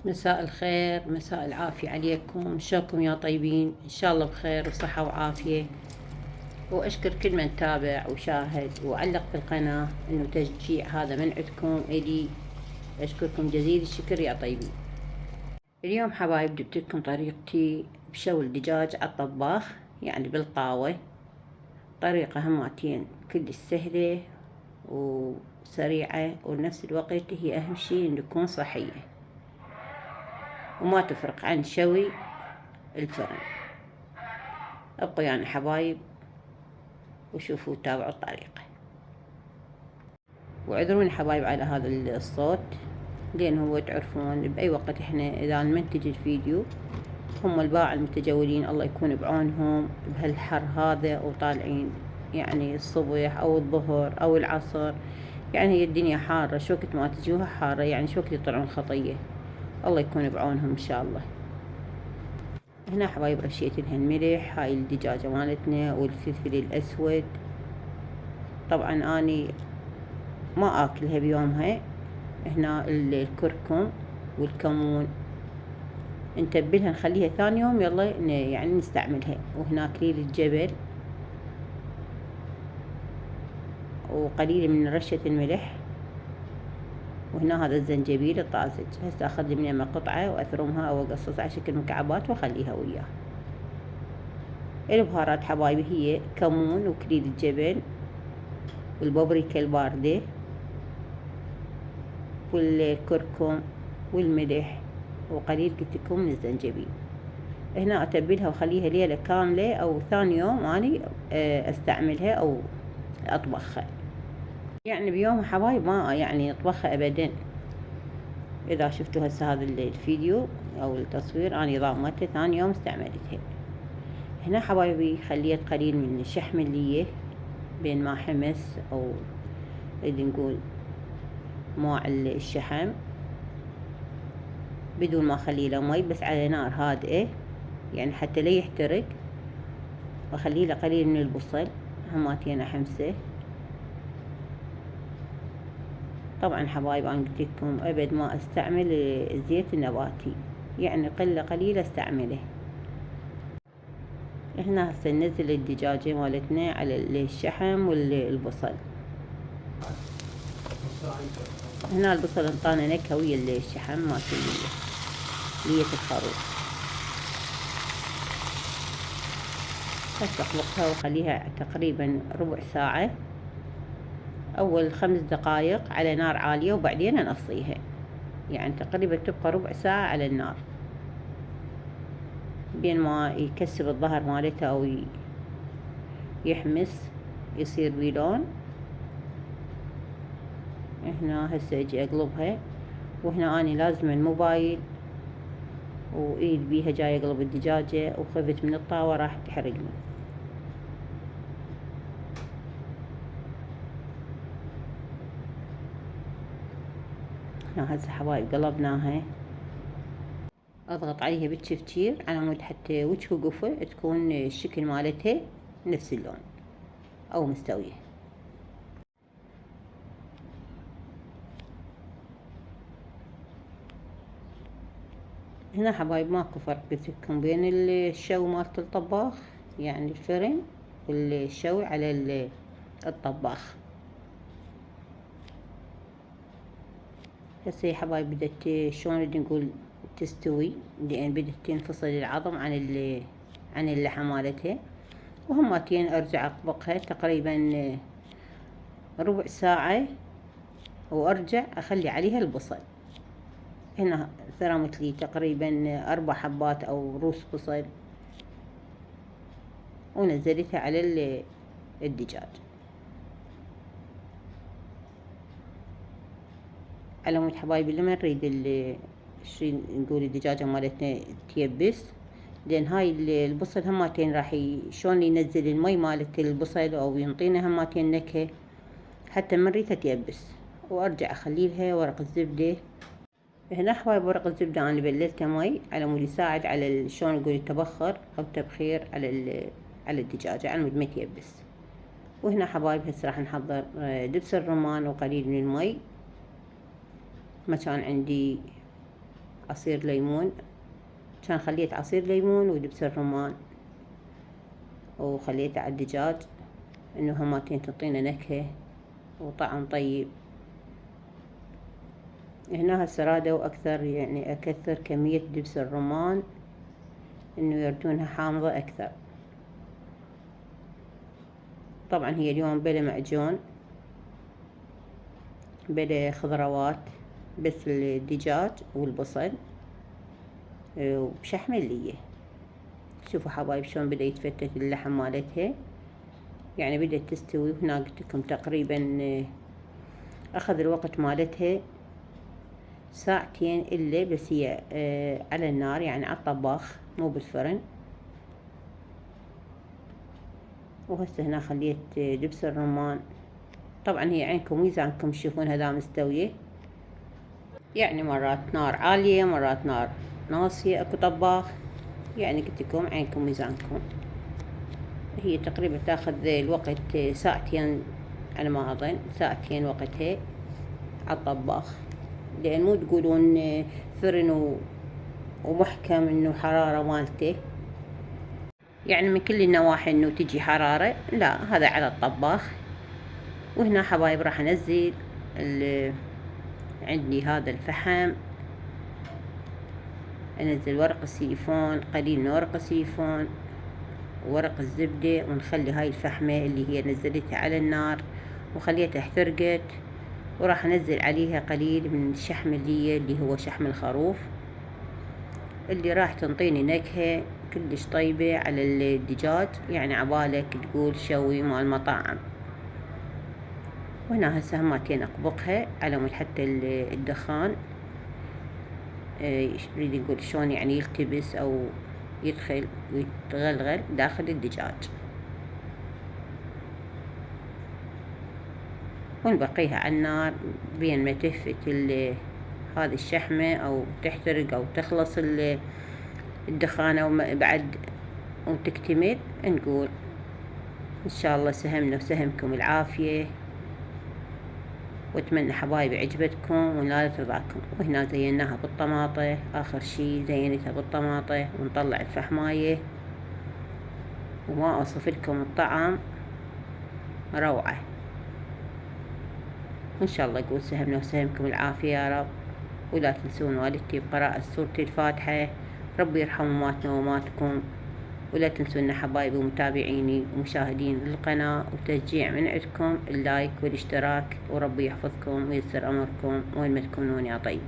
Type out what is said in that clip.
مساء الخير، مساء العافية عليكم. شلونكم يا طيبين؟ إن شاء الله بخير وصحة وعافية. وأشكر كل من تابع وشاهد وعلق بالقناة، إنه تشجيع هذا من عندكم إلي. أشكركم جزيل الشكر يا طيبين. اليوم حبايب جبت لكم طريقتي بشوي الدجاج على الطباخ، يعني بالطاوة. طريقة هماتين كلش سهلة وسريعة، ونفس الوقت هي أهم شي إن تكون صحية وما تفرق عن شوي الفرن. ابقوا يعني حبايب وشوفوا تابعوا الطريقة. واعذروني حبايب على هذا الصوت، لان هو تعرفون بأي وقت احنا اذا نمنتج الفيديو هم الباعة المتجولين الله يكون بعونهم بهالحر هذا، وطالعين يعني الصبح او الظهر او العصر، يعني هي الدنيا حارة، شو وقت ما تجوها حارة، يعني شو وقت يطلعون خطية. الله يكون بعونهم ان شاء الله. هنا حبايب رشيت لها الملح، هاي الدجاجة مالتنا، والفلفل الاسود. طبعا اني ما اكلها بيومها. هنا الكركم والكمون نتبلها نخليها ثاني يوم يلا يعني نستعملها. وهنا كليل الجبل وقليل من رشة الملح. وهنا هذا الزنجبيل الطازج، هسه اخذ لي منه قطعة واثرمها او اقصصها على شكل مكعبات واخليها وياه. البهارات حبايبي هي كمون وكليل الجبل والبابريكا الباردة والكركم والملح وقليل قلت لكم من الزنجبيل. هنا اتبلها واخليها ليلة كاملة، او ثاني يوم اني استعملها او اطبخها. يعني بيوم حبايب ما يعني اطبخها ابدا. اذا شفتوا هسه هذا الفيديو او التصوير اني ضامته ثاني يوم استعملتها. هنا حبايبي خليت قليل من الشحم اللي بين ما حمس، او اللي نقول ماع الشحم، بدون ما اخليه له مي، بس على نار هادئة يعني حتى لا يحترق. واخليه له قليل من البصل هماتين احمسه. طبعا حبايب انا قلت لكم ابد ما استعمل الزيت النباتي، يعني قلة قليلة استعمله. هنا هسه ننزل الدجاجة مالتنا على الشحم والبصل. هنا البصل انطانا نكهة ويا الشحم مالت لية الخروف. هسه اخلطها واخليها تقريبا ربع ساعة، اول 5 دقايق على نار عالية وبعدين انصيها، يعني تقريبا تبقى ربع ساعة على النار بين ما يكسب الظهر مالته او يحمس يصير بلون. هنا هسه اجي اقلبها، وهنا اني لازم الموبايل وايد بيها جاي اقلب الدجاجة، وخفت من الطاوة راح تحرقني. هنا هسه حبايب قلبناها، اضغط عليها بالتفجير على مود حتى وجه وقفة تكون الشكل مالتها نفس اللون او مستوية. هنا حبايب ماكو فرق قلتلكم بين الشوي مالت الطباخ، يعني الفرن، والشوي على الطباخ. هسه يا حبايب بدت شلون بدي نقول تستوي، لان بدت تنفصل العظم عن اللحم مالتها. وهماتين ارجع اطبقها تقريبا ربع ساعة، وارجع اخلي عليها البصل. هنا ثرمت لي تقريبا 4 حبات او روس بصل، ونزلتها على الدجاج. على مود حبايبي لما نريد شي نقول الدجاجة مالتنا تيبس، لان هاي البصل هماتين راح شلون ينزل المي مالت البصل او ينطينا هماتين نكهة حتى من ريتها تيبس. وارجع اخليلها ورق الزبدة. هنا حبايب ورق الزبدة انا بللته مي على مود يساعد على شلون نقول التبخر او تبخير على الدجاجة على مود ما تيبس. وهنا حبايب هسه راح نحضر دبس الرمان وقليل من المي. ما كان عندي عصير ليمون، كان خليت عصير ليمون ودبس الرمان وخليته على الدجاج انه هماتين تعطينا نكهة وطعم طيب. هنا هسه رادوا اكثر، يعني اكثر كمية دبس الرمان انه يردونها حامضة اكثر. طبعا هي اليوم بلا معجون بلا خضروات، بس الدجاج والبصل وبشحم اللية. شوفوا حبايب شلون بدأ يتفتت اللحم مالتها، يعني بدأت تستوي. وهنا قلت لكم تقريبا اخذ الوقت مالتها ساعتين الا، بس هي على النار يعني على الطباخ مو بالفرن. وهسه هنا خليت دبس الرمان. طبعا هي عينكم وميزانكم تشوفونها اذا مستوية، يعني مرات نار عالية مرات نار ناصية، اكو طباخ، يعني قلت لكم عينكم ميزانكم. هي تقريبا تاخذ الوقت ساعتين على ما اظن، ساعتين وقتها على الطباخ، لان مو تقولون فرن ومحكم انه حرارة مالته، يعني من كل النواحي انه تجي حرارة، لا هذا على الطباخ. وهنا حبايب راح انزل عندي هذا الفحم، انزل ورق السيليفون، قليل من ورق السيليفون وورق الزبدة، ونخلي هاي الفحمة اللي هي نزلتها على النار وخليتها احترقت. وراح انزل عليها قليل من الشحم اللي هو شحم الخروف، اللي راح تنطيني نكهة كلش طيبة على الدجاج، يعني عبالك تقول شوي مال مطاعم. وهنا هسه هماتين اطبقها على مود حتى الدخان يريد نقول شلون يعني يلتبس او يدخل ويتغلغل داخل الدجاج. ونبقيها على النار بين ما تهفت هذه الشحمة او تحترق او تخلص الدخانة بعد وتكتمل. نقول ان شاء الله سهمنا وسهمكم العافية، واتمنى حبايبي عجبتكم ونالت رضاكم. وهنا زيناها بالطماطة، اخر شي زينتها بالطماطة، ونطلع الفحماية وما اوصف لكم الطعم روعة. وان شاء الله يقول سهمنا وسهمكم العافية يا رب. ولا تنسون والدتي بقراءة سورة الفاتحة، ربي يرحم امواتنا وامواتكم. ولا تنسونا حبايبي ومتابعيني ومشاهدين القناة، وتشجيع من عندكم اللايك والاشتراك، وربي يحفظكم وييسر امركم وين ما تكونون يا طيبين.